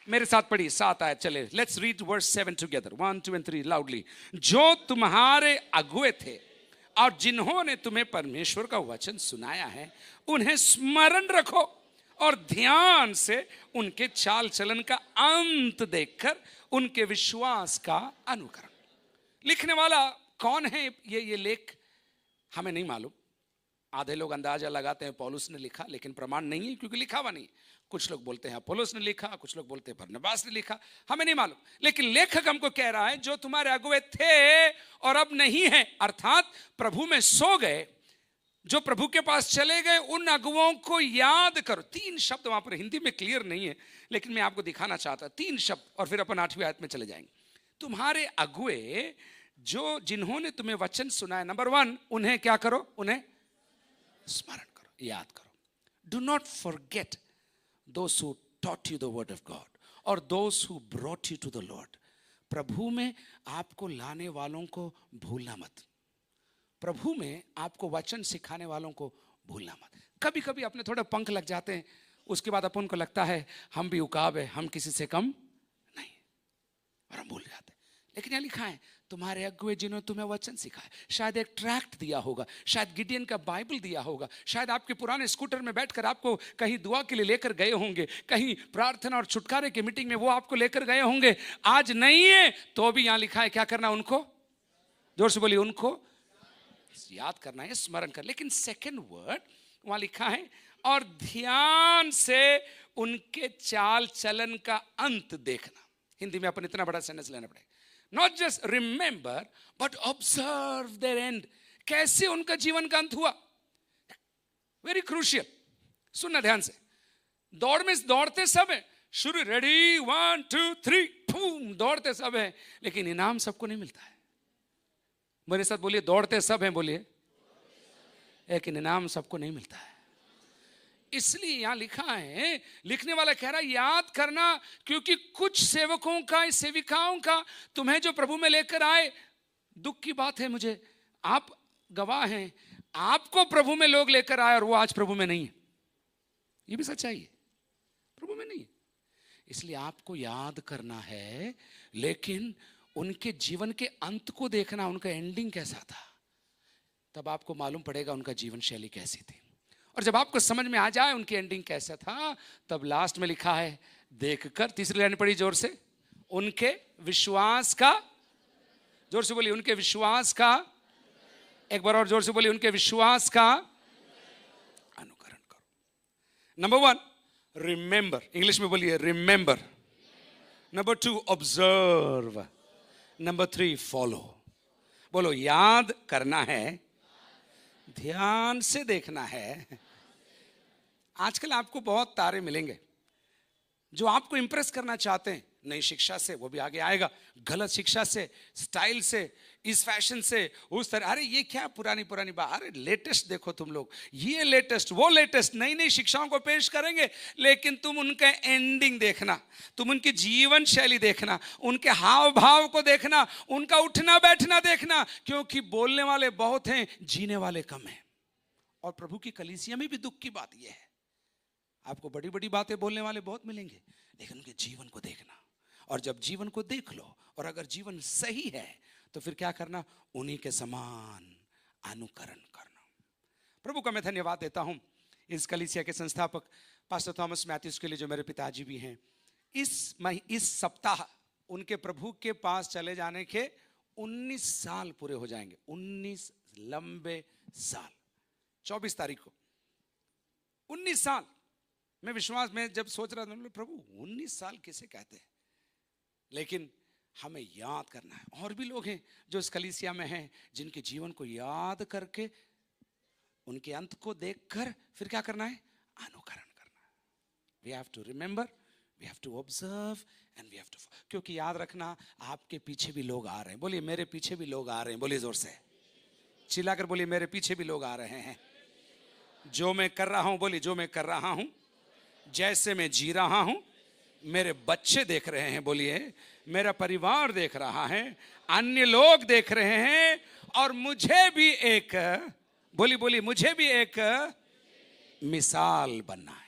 मेरे साथ पढ़िए 7 आयत, चले let's read verse 7 together 1 2 and 3 loudly. जो तुम्हारे अगुए थे और जिन्होंने तुम्हें परमेश्वर का वचन सुनाया है, उन्हें स्मरण रखो और ध्यान से उनके चाल चलन का अंत देखकर उनके विश्वास का अनुकरण। लिखने वाला कौन है? ये लेख हमें नहीं मालूम। आधे लोग अंदाजा लगाते हैं पौलुस ने लिखा, लेकिन प्रमाण नहीं है क्योंकि लिखा हुआ नहीं। कुछ लोग बोलते हैं अपोलोस ने लिखा, कुछ लोग बोलते हैं बरनबास ने लिखा, हमें नहीं मालूम। लेकिन लेखक हमको कह रहा है जो तुम्हारे अगुए थे और अब नहीं है, अर्थात प्रभु में सो गए, जो प्रभु के पास चले गए, उन अगुओं को याद करो। 3 शब्द वहां पर हिंदी में क्लियर नहीं है, लेकिन मैं आपको दिखाना चाहता 3 शब्द, और फिर अपन 8वीं आयत में चले जाएंगे। तुम्हारे अगुए जो जिन्होंने तुम्हें वचन सुनाया, नंबर 1, उन्हें क्या करो? उन्हें स्मरण करो, याद करो। Do not forget those who taught you the word of God or those who brought you to the Lord। प्रभु में आपको लाने वालों को भूलना मत, प्रभु में आपको वचन सिखाने वालों को भूलना मत। कभी कभी अपने थोड़े पंख लग जाते हैं, उसके बाद अपन को लगता है हम भी उकाब है, हम किसी से कम नहीं, और हम भूल जाते हैं। लेकिन यहाँ लिखा है तुम्हारे अगुए जिन्होंने तुम्हें वचन सिखाया। शायद एक ट्रैक्ट दिया होगा, शायद गिडियन का बाइबल दिया होगा, शायद आपके पुराने स्कूटर में बैठकर आपको कहीं दुआ के लिए लेकर गए होंगे, कहीं प्रार्थना और छुटकारे की मीटिंग में वो आपको लेकर गए होंगे। आज नहीं है तो भी यहाँ लिखा है क्या करना? उनको, जोर से बोलिए, उनको याद करना है, स्मरण कर। लेकिन सेकेंड वर्ड वहां लिखा है और ध्यान से उनके चाल चलन का अंत देखना। हिंदी में अपन इतना बड़ा सेंटेंस लेना पड़ेगा। Not just remember, but observe their end। कैसे उनका जीवन का अंत हुआ, वेरी क्रूशियल। सुनना ध्यान से। दौड़ में दौड़ते सब हैं, शुरू रेडी 1 2 3 बूम, दौड़ते सब हैं, लेकिन इनाम सबको नहीं मिलता है। मेरे साथ बोलिए, दौड़ते सब हैं, बोलिए, लेकिन इनाम सबको नहीं मिलता है। इसलिए यहां लिखा है, लिखने वाला कह रहा है याद करना, क्योंकि कुछ सेवकों का, सेविकाओं का तुम्हें जो प्रभु में लेकर आए, दुख की बात है, मुझे आप गवाह हैं, आपको प्रभु में लोग लेकर आए और वो आज प्रभु में नहीं है। ये भी सच्चाई है, प्रभु में नहीं है। इसलिए आपको याद करना है, लेकिन उनके जीवन के अंत को देखना, उनका एंडिंग कैसा था, तब आपको मालूम पड़ेगा उनका जीवन शैली कैसी थी। और जब आपको समझ में आ जाए उनकी एंडिंग कैसा था, तब लास्ट में लिखा है देखकर, तीसरी लाइन पढ़ी जोर से, उनके विश्वास का, जोर से बोलिए, उनके विश्वास का, एक बार और जोर से बोलिए, उनके विश्वास का अनुकरण करो। नंबर 1 रिमेंबर, इंग्लिश में बोलिए remember. Number 2 observe. Number 3 follow. बोलो, याद करना है, ध्यान से देखना है। आजकल आपको बहुत तारे मिलेंगे जो आपको इंप्रेस करना चाहते हैं, नई शिक्षा से, वो भी आगे आएगा, गलत शिक्षा से, स्टाइल से, इस फैशन से, उस तरह। अरे ये क्या पुरानी पुरानी बात, अरे लेटेस्ट देखो तुम लोग, ये लेटेस्ट, वो लेटेस्ट, नई नई शिक्षाओं को पेश करेंगे, लेकिन तुम उनका एंडिंग देखना, तुम उनकी जीवन शैली देखना, उनके हाव भाव को देखना, उनका उठना बैठना देखना, क्योंकि बोलने वाले बहुत हैं, जीने वाले कम हैं। और प्रभु की कलीसिया में भी दुख की बात यह है, आपको बड़ी बड़ी बातें बोलने वाले बहुत मिलेंगे, लेकिन उनके जीवन को देखना। और जब जीवन को देख लो, और अगर जीवन सही है, तो फिर क्या करना? उन्हीं के समान अनुकरण करना। प्रभु का मैं धन्यवाद देता हूं इस कलीसिया के संस्थापक पास्टर थॉमस मैथ्यूज के लिए, जो मेरे पिताजी भी हैं। इस सप्ताह उनके प्रभु के पास चले जाने के 19 साल पूरे हो जाएंगे। 19 लंबे साल। 24 तारीख को 19 साल। मैं विश्वास में जब सोच रहा था, प्रभु 19 साल किसे कहते हैं, लेकिन हमें याद करना है। और भी लोग हैं जो इस कलीसिया में हैं, जिनके जीवन को याद करके, उनके अंत को देखकर फिर क्या करना है? अनुकरण करना है। We have to remember, we have to observe and we have to, क्योंकि याद रखना, आपके पीछे भी लोग आ रहे हैं। बोलिए, मेरे पीछे भी लोग आ रहे हैं। बोलिए जोर से, चिल्लाकर बोलिए, मेरे पीछे भी लोग आ रहे हैं। जो मैं कर रहा हूं, बोलिए, जो मैं कर रहा हूं, जैसे मैं जी रहा हूं, मेरे बच्चे देख रहे हैं। बोलिए, मेरा परिवार देख रहा है, अन्य लोग देख रहे हैं, और मुझे भी एक, बोलिए बोलिए, मुझे भी एक मिसाल बनना है।